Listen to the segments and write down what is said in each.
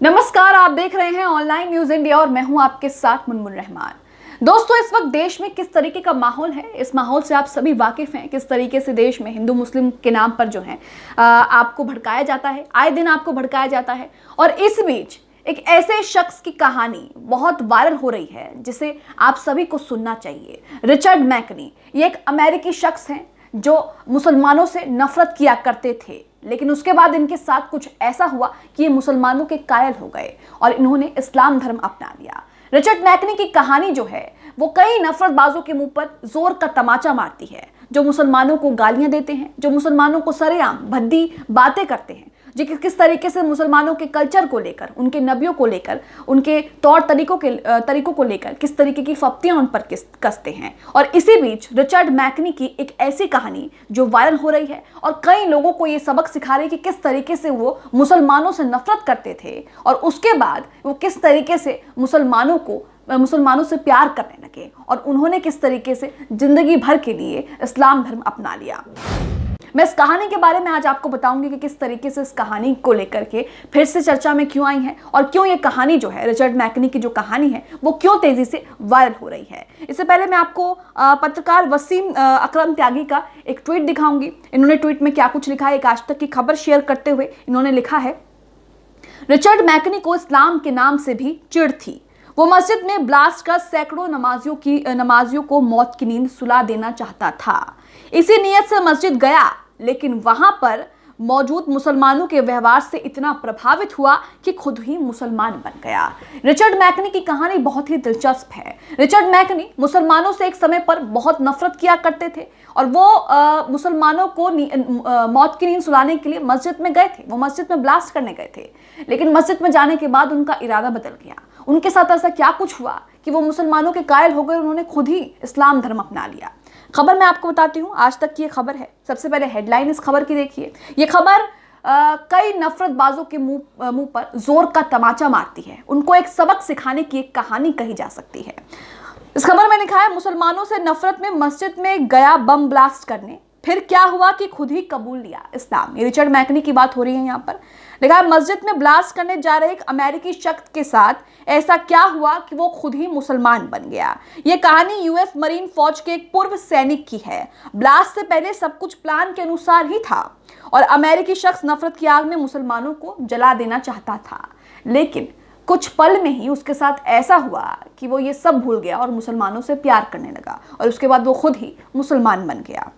नमस्कार, आप देख रहे हैं ऑनलाइन न्यूज इंडिया और मैं हूं आपके साथ मुनमुन रहमान। दोस्तों, इस वक्त देश में किस तरीके का माहौल है, इस माहौल से आप सभी वाकिफ हैं। किस तरीके से देश में हिंदू मुस्लिम के नाम पर जो है आपको भड़काया जाता है, आए दिन आपको भड़काया जाता है। और इस बीच एक ऐसे शख्स की कहानी बहुत वायरल हो रही है जिसे आप सभी को सुनना चाहिए। रिचर्ड मैकनी, ये एक अमेरिकी शख्स हैं जो मुसलमानों से नफरत किया करते थे, लेकिन उसके बाद इनके साथ कुछ ऐसा हुआ कि ये मुसलमानों के कायल हो गए और इन्होंने इस्लाम धर्म अपना लिया। रिचर्ड मैकनी की कहानी जो है वो कई नफरतबाजों के मुंह पर जोर का तमाचा मारती है, जो मुसलमानों को गालियां देते हैं, जो मुसलमानों को सरेआम भद्दी बातें करते हैं, जो किस तरीके से मुसलमानों के कल्चर को लेकर, उनके नबियों को लेकर, उनके तौर तरीकों को लेकर किस तरीके की फप्तियां उन पर कसते हैं। और इसी बीच रिचर्ड मैकनी की एक ऐसी कहानी जो वायरल हो रही है और कई लोगों को ये सबक सिखा रही है कि किस तरीके से वो मुसलमानों से नफरत करते थे और उसके बाद वो किस तरीके से मुसलमानों से प्यार करने लगे और उन्होंने किस तरीके से जिंदगी भर के लिए इस्लाम धर्म अपना लिया। मैं इस कहानी के बारे में आज आपको बताऊंगी कि किस तरीके से इस कहानी को लेकर के फिर से चर्चा में क्यों आई है और क्यों ये कहानी जो है, रिचर्ड मैकनी की जो कहानी है, वो क्यों तेजी से वायरल हो रही है। इससे पहले मैं आपको पत्रकार वसीम अकरम त्यागी का एक ट्वीट दिखाऊंगी। इन्होंने ट्वीट में क्या कुछ लिखा है, एक आज तक की खबर शेयर करते हुए इन्होंने लिखा है, रिचर्ड मैकनी को इस्लाम के नाम से भी चिढ़ थी। वो मस्जिद में ब्लास्ट कर सैकड़ों नमाजियों को मौत की नींद सुला देना चाहता था। इसी नीयत से मस्जिद गया, लेकिन वहां पर मौजूद मुसलमानों के व्यवहार से इतना प्रभावित हुआ कि खुद ही मुसलमान बन गया। रिचर्ड मैकनी की कहानी बहुत ही दिलचस्प है। रिचर्ड मैकनी मुसलमानों से एक समय पर बहुत नफरत किया करते थे और वो मुसलमानों को मौत की नींद सुलाने के लिए मस्जिद में गए थे। वो मस्जिद में ब्लास्ट करने गए थे, लेकिन मस्जिद में जाने के बाद उनका इरादा बदल गया। उनके साथ ऐसा क्या कुछ हुआ कि वो मुसलमानों के कायल हो गए, उन्होंने खुद ही इस्लाम धर्म अपना लिया। खबर मैं आपको बताती हूँ, आज तक की ये खबर है। सबसे पहले हेडलाइन इस खबर की देखिए। ये खबर कई नफरतबाजों के मुंह पर जोर का तमाचा मारती है। उनको एक सबक सिखाने की एक कहानी कही जा सकती है। इस खबर में लिखा है, मुसलमानों से नफरत में मस्जिद में गया बम ब्लास्ट करने, फिर क्या हुआ कि खुद ही कबूल लिया इस्लाम। ये रिचर्ड मैकनी की बात हो रही है। यहाँ पर लिखा है, मस्जिद में ब्लास्ट करने जा रहे एक अमेरिकी शख्स के साथ ऐसा क्या हुआ कि वो खुद ही मुसलमान बन गया। ये कहानी यूएस मरीन फौज के एक पूर्व सैनिक की है। ब्लास्ट से पहले सब कुछ प्लान के अनुसार ही था और अमेरिकी शख्स नफरत की आग में मुसलमानों को जला देना चाहता था, लेकिन कुछ पल में ही उसके साथ ऐसा हुआ कि वो ये सब भूल गया और मुसलमानों से प्यार करने लगा और उसके बाद वो खुद ही मुसलमान बन गया।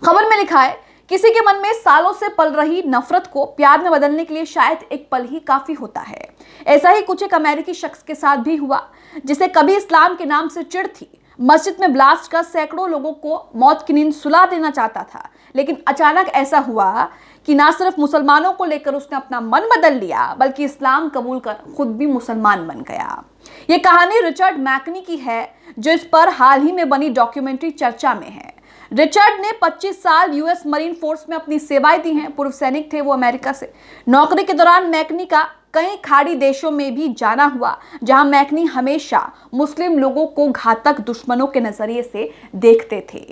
खबर में लिखा है, किसी के मन में सालों से पल रही नफरत को प्यार में बदलने के लिए शायद एक पल ही काफी होता है। ऐसा ही कुछ एक अमेरिकी शख्स के साथ भी हुआ, जिसे कभी इस्लाम के नाम से चिढ़ थी। मस्जिद में ब्लास्ट कर सैकड़ों लोगों को मौत की नींद सुला देना चाहता था, लेकिन अचानक ऐसा हुआ कि ना सिर्फ मुसलमानों को लेकर उसने अपना मन बदल लिया, बल्कि इस्लाम कबूल कर खुद भी मुसलमान बन गया। ये कहानी रिचर्ड मैकनी की है, जो इस पर हाल ही में बनी डॉक्यूमेंट्री चर्चा में है। रिचर्ड ने 25 साल यूएस मरीन फोर्स में अपनी सेवाएं दी हैं। पूर्व सैनिक थे वो अमेरिका से। नौकरी के दौरान मैकनी का कई खाड़ी देशों में भी जाना हुआ, जहां मैकनी हमेशा मुस्लिम लोगों को घातक दुश्मनों के नजरिए से देखते थे।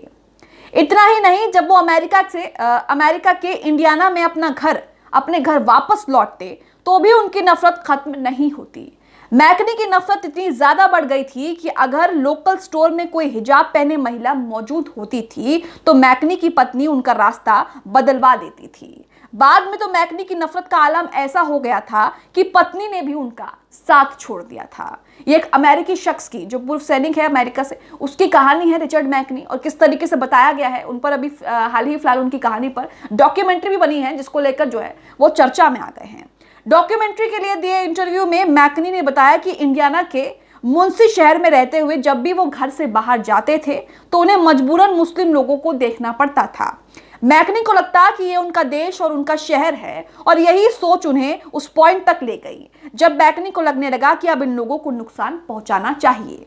इतना ही नहीं, जब वो अमेरिका के इंडियाना में अपने घर वापस लौटते तो भी उनकी नफरत खत्म नहीं होती। मैकनी की नफरत इतनी ज्यादा बढ़ गई थी कि अगर लोकल स्टोर में कोई हिजाब पहने महिला मौजूद होती थी तो मैकनी की पत्नी उनका रास्ता बदलवा देती थी। बाद में तो मैकनी की नफरत का आलम ऐसा हो गया था कि पत्नी ने भी उनका साथ छोड़ दिया था। ये एक अमेरिकी शख्स की, जो पूर्व सैनिक है अमेरिका से, उसकी कहानी है रिचर्ड मैकनी, और किस तरीके से बताया गया है उन पर अभी हाल ही फिलहाल उनकी कहानी पर डॉक्यूमेंट्री भी बनी है, जिसको लेकर जो है वो चर्चा में आ गए हैं। डॉक्यूमेंट्री के लिए दिए इंटरव्यू में मैकनी ने बताया कि इंडियाना के मुंसी शहर में रहते हुए जब भी वो घर से बाहर जाते थे तो उन्हें मजबूरन मुस्लिम लोगों को देखना पड़ता था। मैकनी को लगता कि ये उनका देश और उनका शहर है, और यही सोच उन्हें उस पॉइंट तक ले गई जब मैकनी को लगने लगा कि अब इन लोगों को नुकसान पहुंचाना चाहिए।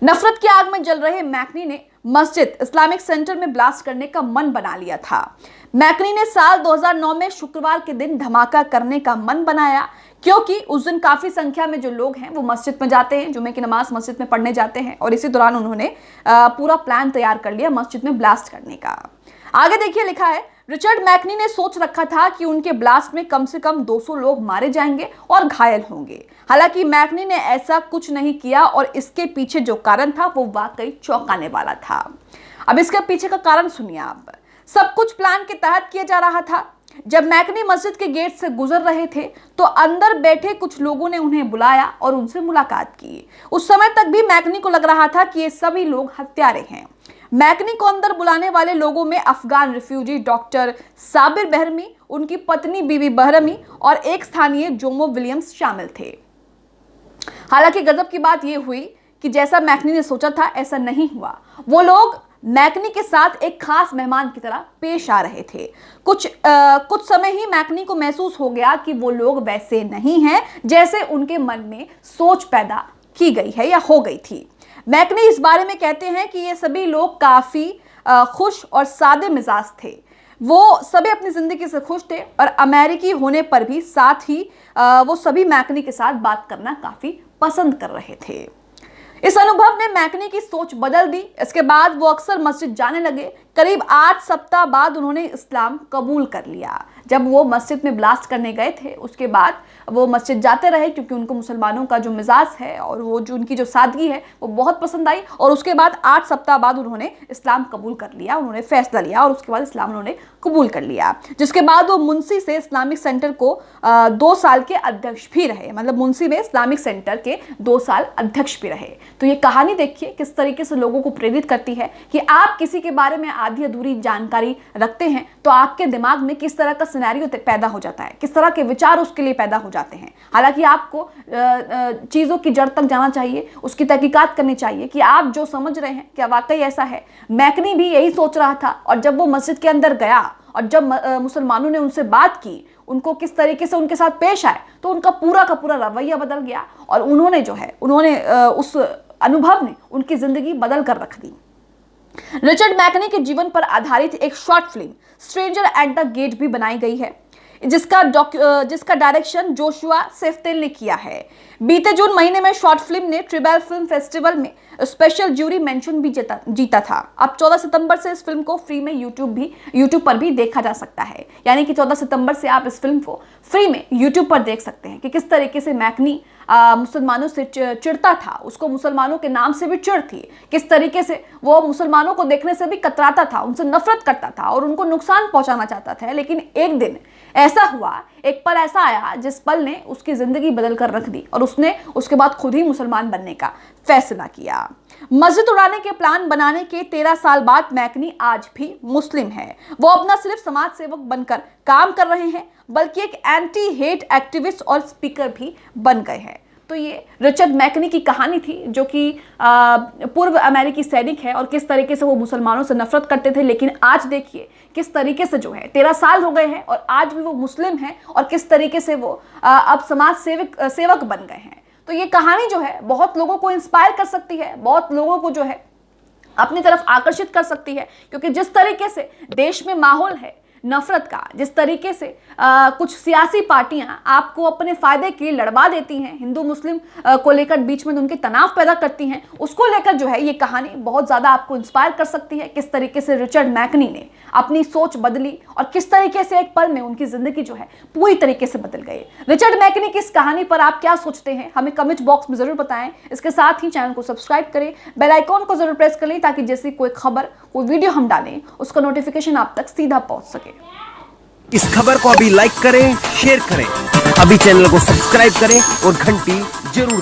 नफरत की आग में जल रहे मैकनी ने मस्जिद इस्लामिक सेंटर में ब्लास्ट करने का मन बना लिया था। मैकनी ने साल 2009 में शुक्रवार के दिन धमाका करने का मन बनाया, क्योंकि उस दिन काफी संख्या में जो लोग हैं वो मस्जिद में जाते हैं, जुमे की नमाज मस्जिद में पढ़ने जाते हैं, और इसी दौरान उन्होंने पूरा प्लान तैयार कर लिया मस्जिद में ब्लास्ट करने का। आगे देखिए, लिखा है, रिचर्ड मैकनी ने सोच रखा था कि उनके ब्लास्ट में कम से कम 200 लोग मारे जाएंगे और घायल होंगे। हालांकि मैकनी ने ऐसा कुछ नहीं किया और इसके पीछे जो कारण था वो वाकई चौंकाने वाला था। अब इसके पीछे का कारण सुनिए आप। सब कुछ प्लान के तहत किया जा रहा था। जब मैकनी मस्जिद के गेट से गुजर रहे थे तो अंदर बैठे कुछ लोगों ने उन्हें बुलाया और उनसे मुलाकात की। उस समय तक भी मैकनी को लग रहा था कि ये सभी लोग हत्यारे हैं। मैकनी को अंदर बुलाने वाले लोगों में अफगान रिफ्यूजी डॉक्टर साबिर बहरमी, उनकी पत्नी बीबी बहरमी और एक स्थानीय जोमो विलियम्स शामिल थे। हालांकि गजब की बात यह हुई कि जैसा मैकनी ने सोचा था ऐसा नहीं हुआ। वो लोग मैकनी के साथ एक खास मेहमान की तरह पेश आ रहे थे। कुछ समय ही मैकनी को महसूस हो गया कि वो लोग वैसे नहीं हैं जैसे उनके मन में सोच पैदा की गई है या हो गई थी। मैकनी इस बारे में कहते हैं कि ये सभी लोग काफ़ी खुश और सादे मिजाज थे। वो सभी अपनी ज़िंदगी से खुश थे और अमेरिकी होने पर भी साथ ही वो सभी मैकनी के साथ बात करना काफ़ी पसंद कर रहे थे। इस अनुभव ने मैकनी की सोच बदल दी। इसके बाद वो अक्सर मस्जिद जाने लगे। करीब 8 सप्ताह बाद उन्होंने इस्लाम कबूल कर लिया। जब वो मस्जिद में ब्लास्ट करने गए थे उसके बाद वो मस्जिद जाते रहे क्योंकि उनको मुसलमानों का जो मिजाज है और वो जो उनकी जो सादगी है वो बहुत पसंद आई। और उसके बाद 8 सप्ताह बाद उन्होंने इस्लाम कबूल कर लिया। उन्होंने फैसला लिया और उसके बाद इस्लाम उन्होंने कबूल कर लिया। जिसके बाद वो मुंशी से इस्लामिक सेंटर को 2 साल के अध्यक्ष भी रहे। मतलब मुंशी में इस्लामिक सेंटर के 2 साल अध्यक्ष भी रहे। तो ये कहानी देखिए किस तरीके से लोगों को प्रेरित करती है कि आप किसी के बारे में आधी अधूरी जानकारी रखते हैं तो आपके दिमाग में किस तरह का सिनेरियो पैदा हो जाता है, किस तरह के विचार उसके लिए पैदा हो जाते हैं। हालांकि आपको चीज़ों की जड़ तक जाना चाहिए, उसकी तहकीकात करनी चाहिए कि आप जो समझ रहे हैं क्या वाकई ऐसा है। मैकनी भी यही सोच रहा था और जब वो मस्जिद के अंदर गया और जब मुसलमानों ने उनसे बात की, उनको किस तरीके से उनके साथ पेश आए, तो उनका पूरा का पूरा रवैया बदल गया और उन्होंने उस अनुभव ने उनकी जिंदगी बदल कर रख दी। रिचर्ड मैकनी के जीवन पर आधारित एक short film stranger at the gate भी बनाई गई है जिसका डायरेक्शन जोशुआ सेफ्तेल ने किया है। बीते जून महीने में शॉर्ट फिल्म ने ट्रिबल फिल्म फेस्टिवल में स्पेशल ज्यूरी मेंशन भी जीता था। अब 14 सितंबर से इस फिल्म को फ्री में यूट्यूब पर भी देखा जा सकता है। यानी कि 14 सितंबर से आप इस फिल्म को फ्री में यूट्यूब पर देख सकते हैं कि किस तरीके से मैकनी मुसलमानों से चिढ़ता था, उसको मुसलमानों के नाम से भी चिढ़ थी, किस तरीके से वो मुसलमानों को देखने से भी कतराता था, उनसे नफरत करता था और उनको नुकसान पहुंचाना चाहता था। लेकिन एक दिन ऐसा हुआ, एक पल ऐसा आया जिस पल ने उसकी जिंदगी बदल कर रख दी और उसने उसके बाद खुद ही मुसलमान बनने का फैसला किया। मस्जिद उड़ाने के प्लान बनाने के 13 साल बाद मैकनी आज भी मुस्लिम है। वो अपना सिर्फ समाज सेवक बनकर काम कर रहे हैं बल्कि एक एंटी हेट एक्टिविस्ट और स्पीकर भी बन गए हैं। तो ये रिचर्ड मैकनी की कहानी थी जो कि पूर्व अमेरिकी सैनिक है और किस तरीके से वो मुसलमानों से नफरत करते थे। लेकिन आज देखिए किस तरीके से जो है 13 साल हो गए हैं और आज भी वो मुस्लिम हैं और किस तरीके से वो अब समाज सेवक बन गए हैं। तो ये कहानी जो है बहुत लोगों को इंस्पायर कर सकती है, बहुत लोगों को जो है अपनी तरफ आकर्षित कर सकती है। क्योंकि जिस तरीके से देश में माहौल है नफरत का, जिस तरीके से कुछ सियासी पार्टियां आपको अपने फायदे के लिए लड़वा देती हैं, हिंदू मुस्लिम को लेकर बीच में उनके तनाव पैदा करती हैं, उसको लेकर जो है ये कहानी बहुत ज़्यादा आपको इंस्पायर कर सकती है। किस तरीके से रिचर्ड मैकनी ने अपनी सोच बदली और किस तरीके से एक पल में उनकी ज़िंदगी जो है पूरी तरीके से बदल गई। रिचर्ड मैकनी की इस कहानी पर आप क्या सोचते हैं हमें कमेंट बॉक्स में ज़रूर बताएं। इसके साथ ही चैनल को सब्सक्राइब करें, बेल आइकॉन को ज़रूर प्रेस कर लें ताकि जैसी कोई खबर, कोई वीडियो हम डालें उसका नोटिफिकेशन आप तक सीधा पहुँच सके। इस खबर को अभी लाइक करें, शेयर करें, अभी चैनल को सब्सक्राइब करें और घंटी जरूर दबाएं।